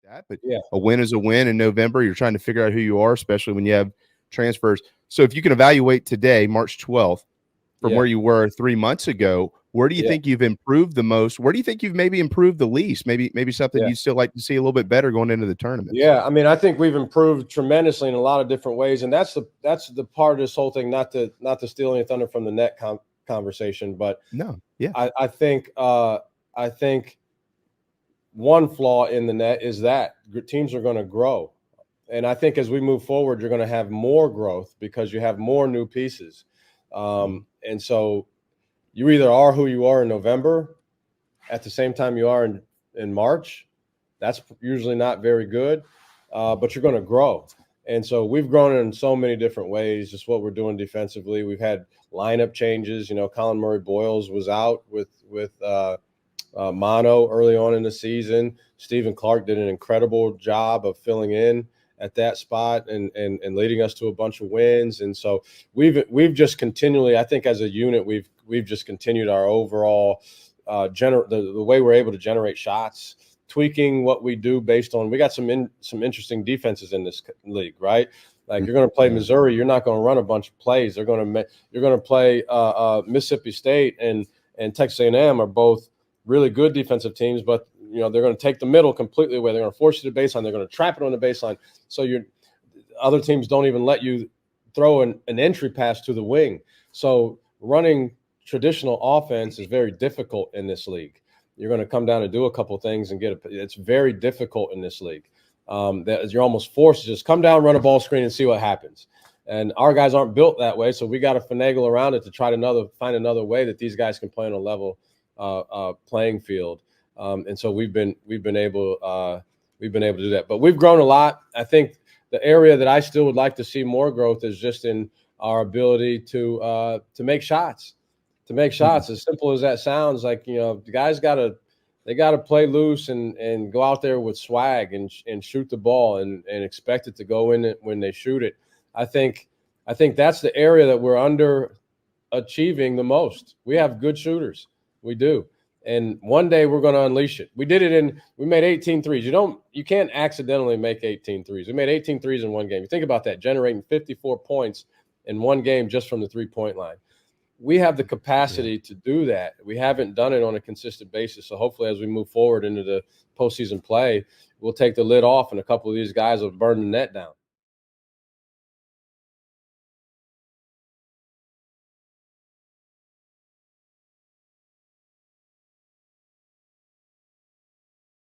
that, but Yeah. a win is a win in November. You're trying to figure out who you are, especially when you have transfers. So if you can evaluate today, March 12th, from Yeah. where you were 3 months ago, where do you Yeah. think you've improved the most? Where do you think you've maybe improved the least? Maybe something Yeah. you'd still like to see a little bit better going into the tournament. Yeah, I mean, I think we've improved tremendously in a lot of different ways, and that's the part of this whole thing. Not to steal any thunder from the net conversation, but No, yeah, I think one flaw in the net is that teams are going to grow, and I think as we move forward, you're going to have more growth because you have more new pieces, and so you either are who you are in November at the same time you are in March. That's usually not very good, but you're going to grow. And so we've grown in so many different ways, just what we're doing defensively. We've had lineup changes. Colin Murray-Boyles was out with mono early on in the season. Stephen Clark did an incredible job of filling in at that spot and leading us to a bunch of wins. And so we've just continually, I think as a unit, we've just continued our overall the way we're able to generate shots, tweaking what we do based on. We got some interesting defenses in this league, right? Like you're going to play Missouri, you're not going to run a bunch of plays. You're going to play Mississippi State and Texas A&M are both really good defensive teams, but they're going to take the middle completely away. They're going to force you to baseline. They're going to trap it on the baseline. So other teams don't even let you throw an entry pass to the wing. So running traditional offense is very difficult in this league. You're going to come down and do a couple things and it's very difficult in this league. That you're almost forced to just come down, run a ball screen and see what happens. And our guys aren't built that way. So we got to finagle around it to try to find another way that these guys can play on a level playing field. And so we've been able to do that, but we've grown a lot. I think the area that I still would like to see more growth is just in our ability to make shots. As simple as that sounds, like the guys got to play loose and go out there with swag and shoot the ball and expect it to go in it when they shoot it. I think that's the area that we're underachieving the most. We have good shooters, we do, and one day we're going to unleash it. We did it we made 18 threes. You can't accidentally make 18 threes. We made 18 threes in one game. You think about that, generating 54 points in one game just from the 3-point line. We have the capacity to do that. We haven't done it on a consistent basis. So hopefully as we move forward into the postseason play, we'll take the lid off and a couple of these guys will burn the net down.